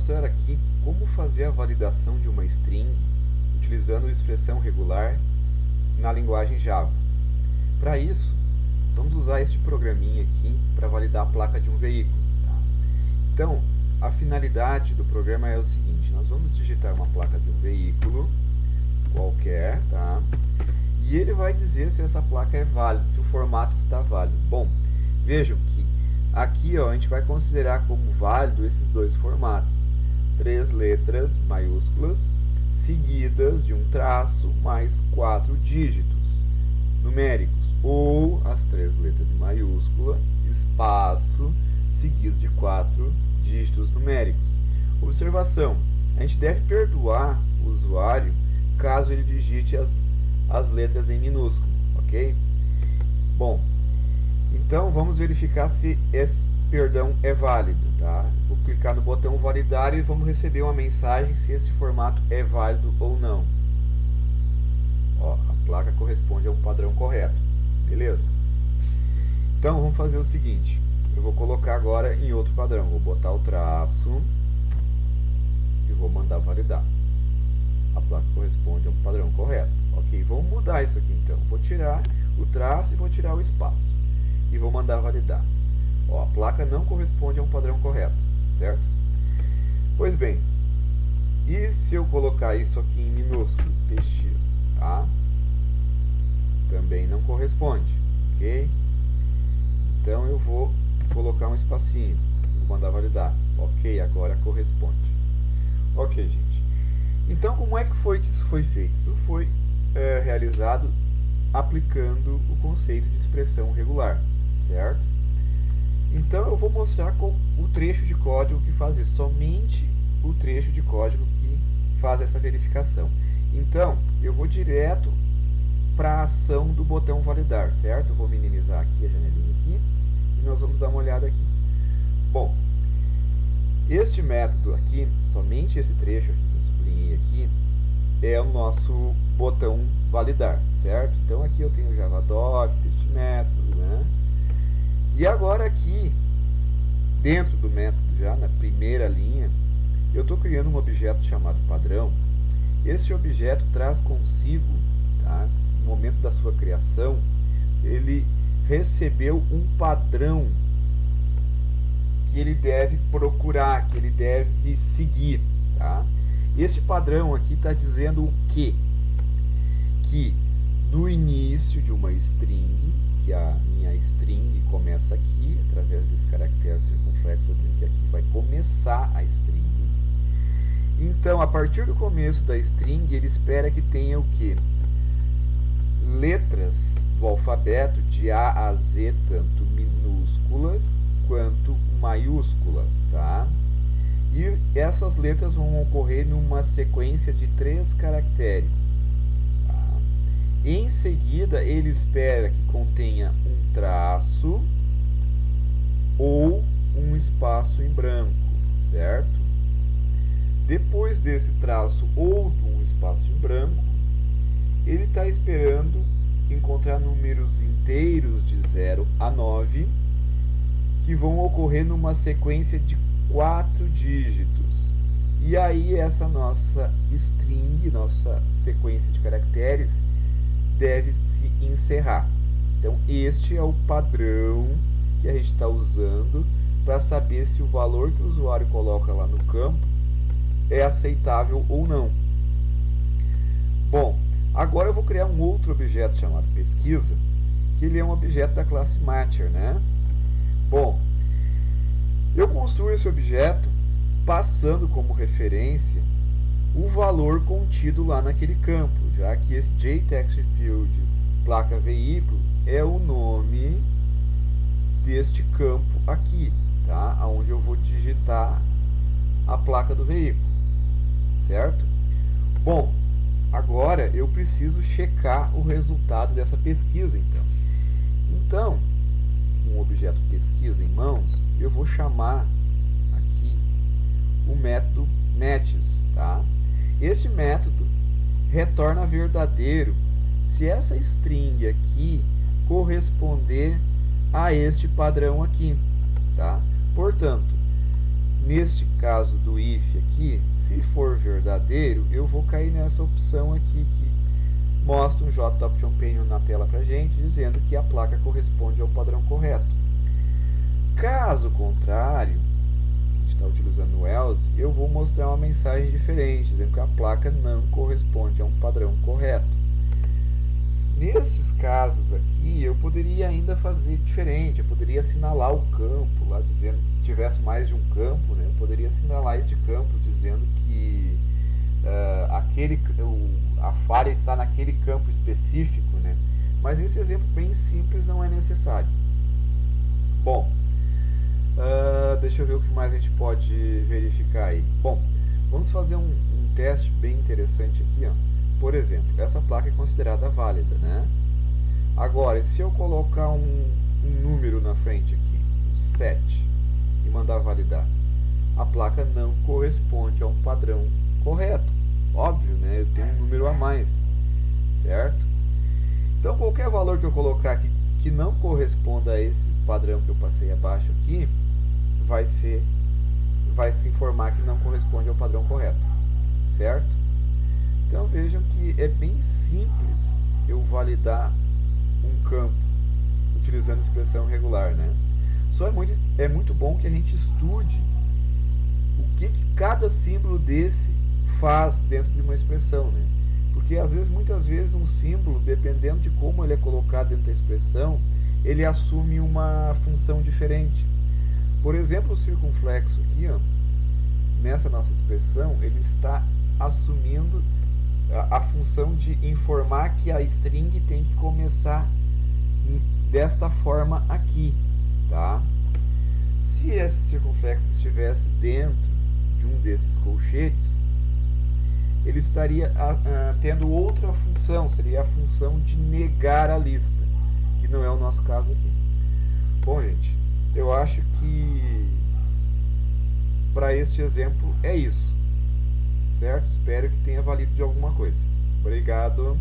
mostrar aqui como fazer a validação de uma string utilizando expressão regular na linguagem Java. Para isso, vamos usar este programinha aqui para validar a placa de um veículo. Tá? Então, a finalidade do programa é o seguinte: nós vamos digitar uma placa de um veículo qualquer, tá? E ele vai dizer se essa placa é válida, se o formato está válido. Bom, vejam que aqui a gente vai considerar como válido esses dois formatos: 3 letras maiúsculas seguidas de um traço mais 4 dígitos numéricos, ou as 3 letras em maiúscula, espaço, seguido de 4 dígitos numéricos. Observação: a gente deve perdoar o usuário caso ele digite as letras em minúsculo, ok? Bom, então vamos verificar se esse perdão é válido, tá? Vou clicar no botão validar e vamos receber uma mensagem se esse formato é válido ou não. Ó, a placa corresponde ao padrão correto, beleza? Então vamos fazer o seguinte: eu vou colocar agora em outro padrão, vou botar o traço e vou mandar validar. A placa corresponde ao padrão correto. Ok, vamos mudar isso aqui então. Vou tirar o traço e vou tirar o espaço. E vou mandar validar. Ó, a placa não corresponde a um padrão correto, certo? Pois bem, e se eu colocar isso aqui em minúsculo, px, tá? Também não corresponde, ok? Então eu vou colocar um espacinho, vou mandar validar. Ok, agora corresponde. Ok, gente. Então, como é que foi que isso foi feito? Isso foi realizado aplicando o conceito de expressão regular, certo? Então, eu vou mostrar o trecho de código que faz isso, somente o trecho de código que faz essa verificação. Então, eu vou direto para a ação do botão validar, certo? Eu vou minimizar aqui a janelinha aqui e nós vamos dar uma olhada aqui. Bom, este método aqui, somente esse trecho aqui, aqui é o nosso botão validar, certo? Então aqui eu tenho o javadoc, este método, né? E agora aqui, dentro do método, já na primeira linha, eu estou criando um objeto chamado padrão. Esse objeto traz consigo, tá, no momento da sua criação, ele recebeu um padrão que ele deve procurar, que ele deve seguir, tá? Esse padrão aqui está dizendo o quê? Que no início de uma string, que a minha string começa aqui, através desse caractere circunflexo, eu tenho que aqui vai começar a string. Então, a partir do começo da string, ele espera que tenha o quê? Letras do alfabeto de A a Z, tanto minúsculas quanto maiúsculas, tá? E essas letras vão ocorrer numa sequência de 3 caracteres. Tá? Em seguida, ele espera que contenha um traço ou um espaço em branco, certo? Depois desse traço ou de um espaço em branco, ele está esperando encontrar números inteiros de 0 a 9, que vão ocorrer numa sequência de 4 dígitos. E aí essa nossa string, nossa sequência de caracteres, deve se encerrar. Então este é o padrão que a gente está usando para saber se o valor que o usuário coloca lá no campo é aceitável ou não. Bom, agora eu vou criar um outro objeto chamado pesquisa, que ele é um objeto da classe Matcher, né? Bom, eu construo esse objeto passando como referência o valor contido lá naquele campo, já que esse JTextField placa veículo é o nome deste campo aqui, tá? Onde eu vou digitar a placa do veículo, certo? Bom, agora eu preciso checar o resultado dessa pesquisa, então. Então, com o objeto pesquisa em mãos, eu vou chamar aqui o método matches, tá? Este método retorna verdadeiro se essa string aqui corresponder a este padrão aqui, tá? Portanto, neste caso do if aqui, se for verdadeiro, eu vou cair nessa opção aqui que mostra um JOptionPanion na tela pra gente, dizendo que a placa corresponde ao padrão correto. Caso contrário, a gente está utilizando o else, eu vou mostrar uma mensagem diferente, dizendo que a placa não corresponde a um padrão correto. Nestes casos aqui, eu poderia ainda fazer diferente, eu poderia assinalar o campo, lá dizendo que se tivesse mais de um campo, né, eu poderia assinalar este campo, dizendo que a falha está naquele campo específico, né, mas esse exemplo bem simples não é necessário. Bom, deixa eu ver o que mais a gente pode verificar aí. Bom, vamos fazer um teste bem interessante aqui, ó. Por exemplo, essa placa é considerada válida, né? Agora, se eu colocar um número na frente aqui, 7, e mandar validar, a placa não corresponde a um padrão correto. Óbvio, né? Eu tenho um número a mais, certo? Então, qualquer valor que eu colocar aqui que não corresponda a esse padrão que eu passei abaixo aqui, vai se informar que não corresponde ao padrão correto, certo? Então vejam que é bem simples eu validar um campo utilizando expressão regular, né? Só é muito bom que a gente estude o que cada símbolo desse faz dentro de uma expressão, né? Porque muitas vezes um símbolo, dependendo de como ele é colocado dentro da expressão, ele assume uma função diferente. Por exemplo, o circunflexo aqui, ó, nessa nossa expressão, ele está assumindo a função de informar que a string tem que começar desta forma aqui, tá? Se esse circunflexo estivesse dentro de um desses colchetes, ele estaria tendo outra função, seria a função de negar a lista, que não é o nosso caso aqui. Bom, gente, eu acho que para este exemplo é isso. Certo? Espero que tenha valido de alguma coisa. Obrigado.